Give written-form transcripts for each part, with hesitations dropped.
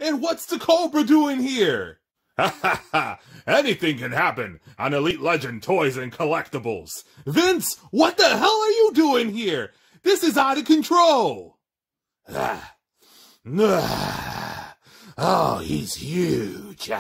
And what's the Cobra doing here? Ha ha ha! Anything can happen on Elite Legend Toys and Collectibles. Vince, what the hell are you doing here? This is out of control. Oh, he's huge.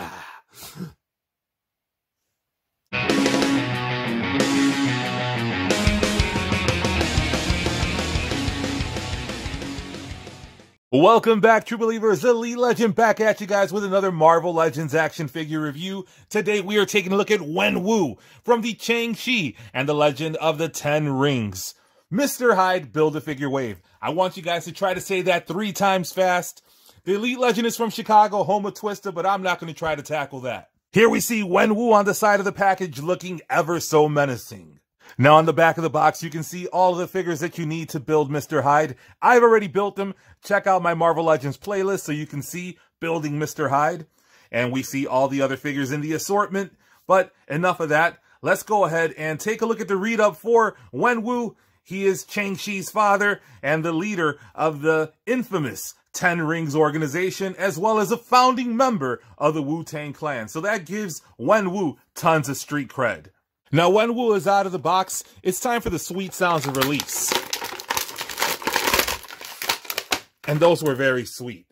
Welcome back, True Believers. Elite Legend back at you guys with another Marvel Legends action figure review. Today we are taking a look at Wenwu from the Shang-Chi and the Legend of the Ten Rings. Mr. Hyde Build-A-Figure Wave. I want you guys to try to say that 3 times fast. The Elite Legend is from Chicago, home of Twister, but I'm not going to try to tackle that. Here we see Wenwu on the side of the package looking ever so menacing. Now on the back of the box, you can see all of the figures that you need to build Mr. Hyde. I've already built them. Check out my Marvel Legends playlist so you can see building Mr. Hyde. And we see all the other figures in the assortment. But enough of that. Let's go ahead and take a look at the read-up for Wenwu. He is Shang-Chi's father and the leader of the infamous Ten Rings organization, as well as a founding member of the Wu-Tang Clan. So that gives Wenwu tons of street cred. Now, Wenwu is out of the box. It's time for the sweet sounds of release. And those were very sweet.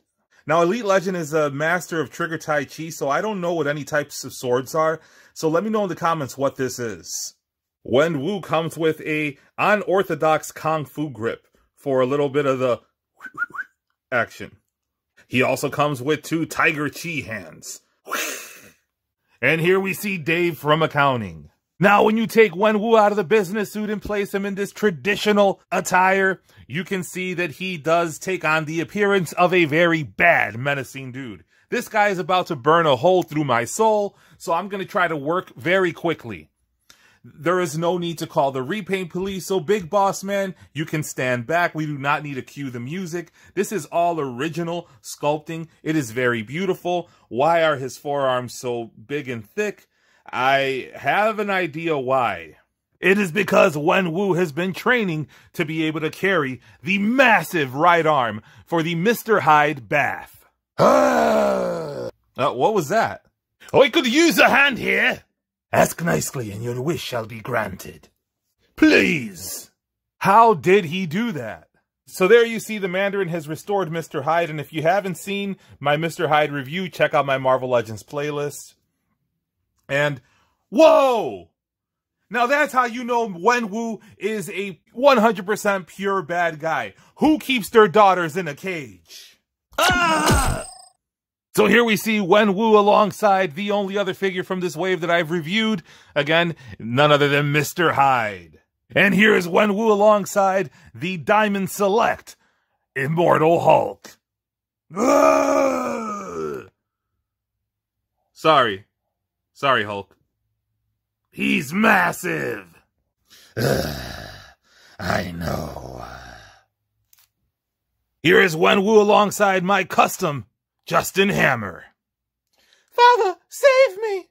Now, Elite Legend is a master of Trigger Tai Chi, so I don't know what any types of swords are. So let me know in the comments what this is. Wenwu comes with a Unorthodox Kung Fu grip for a little bit of the action. He also comes with 2 Tiger Chi hands. And here we see Dave from accounting. Now, when you take Wenwu out of the business suit and place him in this traditional attire, you can see that he does take on the appearance of a very bad, menacing dude. This guy is about to burn a hole through my soul, so I'm going to try to work very quickly. There is no need to call the repaint police, so Big Boss Man, you can stand back. We do not need to cue the music. This is all original sculpting. It is very beautiful. Why are his forearms so big and thick? I have an idea why. It is because Wenwu has been training to be able to carry the massive right arm for the Mr. Hyde BAF. What was that? I could use a hand here. Ask nicely and your wish shall be granted. Please. How did he do that? So there you see the Mandarin has restored Mr. Hyde, and if you haven't seen my Mr. Hyde review, check out my Marvel Legends playlist. And, whoa! Now that's how you know Wenwu is a 100% pure bad guy. Who keeps their daughters in a cage? Ah! So here we see Wenwu alongside the only other figure from this wave that I've reviewed. Again, none other than Mr. Hyde. And here is Wenwu alongside the Diamond Select Immortal Hulk. Ah! Sorry, Hulk. He's massive. I know. Here is Wenwu alongside my custom Justin Hammer. Father, save me!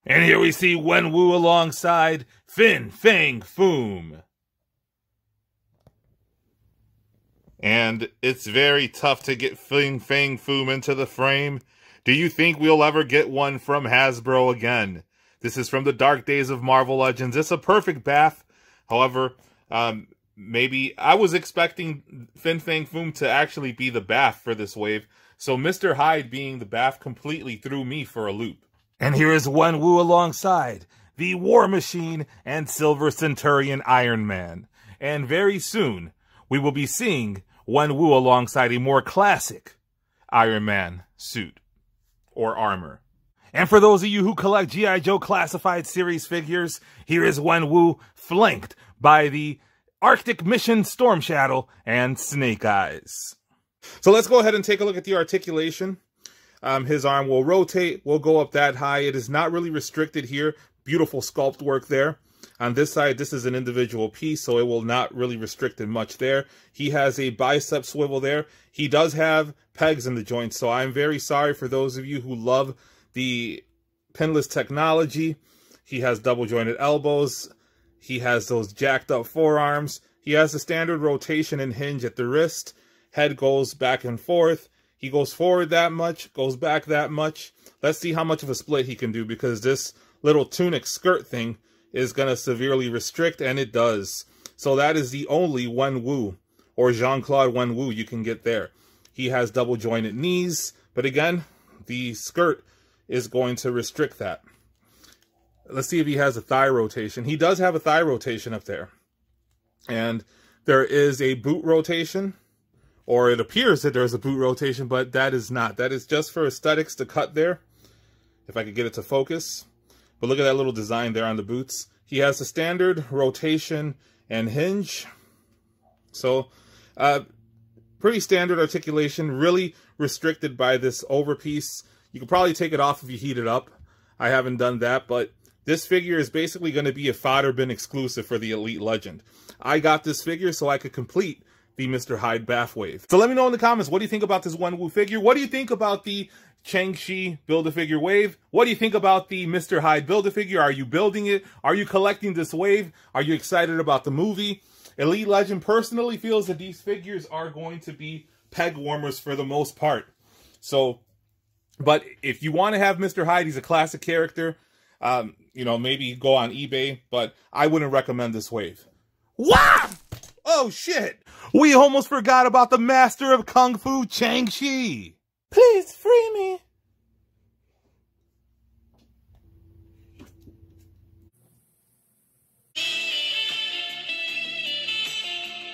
And here we see Wenwu alongside Fin Fang Foom. And it's very tough to get Fin Fang Foom into the frame. Do you think we'll ever get one from Hasbro again? This is from the dark days of Marvel Legends. It's a perfect BAF. However, maybe I was expecting Fin Fang Foom to actually be the BAF for this wave. So Mr. Hyde being the BAF completely threw me for a loop. And here is Wenwu alongside the War Machine and Silver Centurion Iron Man. And very soon, we will be seeing Wenwu alongside a more classic Iron Man suit or armor. And for those of you who collect G.I. Joe Classified Series figures, here is Wenwu flanked by the Arctic Mission Storm Shadow and Snake Eyes. So let's go ahead and take a look at the articulation. His arm will rotate, will go up that high. It is not really restricted here. Beautiful sculpt work there. On this side, this is an individual piece, so it will not really restrict it much there. He has a bicep swivel there. He does have pegs in the joints, so I'm very sorry for those of you who love the pinless technology. He has double jointed elbows. He has those jacked up forearms. He has the standard rotation and hinge at the wrist. Head goes back and forth. He goes forward that much, goes back that much. Let's see how much of a split he can do, because this little tunic skirt thing is going to severely restrict, and it does. So that is the only Wenwu, or Jean-Claude Wenwu, you can get there. He has double jointed knees, but again, the skirt is going to restrict that. Let's see if he has a thigh rotation. He does have a thigh rotation up there. And there is a boot rotation, or it appears that there's a boot rotation, but that is not. That is just for aesthetics to cut there, if I could get it to focus. But look at that little design there on the boots. He has the standard rotation and hinge. So, pretty standard articulation, really restricted by this overpiece. You could probably take it off if you heat it up. I haven't done that, but this figure is basically going to be a fodder bin exclusive for the Elite Legend. I got this figure so I could complete the Mr. Hyde BAF Wave. So let me know in the comments, what do you think about this Wenwu figure? What do you think about the Shang-Chi Build-A-Figure wave? What do you think about the Mr. Hyde Build-A-Figure? Are you building it? Are you collecting this wave? Are you excited about the movie? Elite Legend personally feels that these figures are going to be peg warmers for the most part. So, but if you want to have Mr. Hyde, he's a classic character. You know, maybe go on eBay, but I wouldn't recommend this wave. Wow! Oh, shit! We almost forgot about the master of Kung Fu, Shang-Chi! Please free me!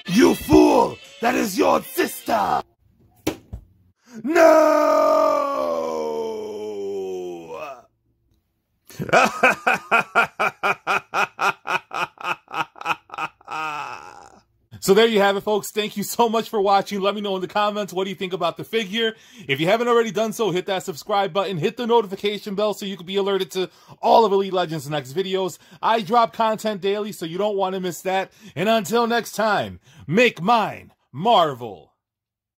You fool! That is your sister! No! So there you have it, folks. Thank you so much for watching. Let me know in the comments, what do you think about the figure? If you haven't already done so, hit that subscribe button, hit the notification bell so you can be alerted to all of Elite Legends' next videos. I drop content daily, so you don't want to miss that. And until next time, make mine Marvel.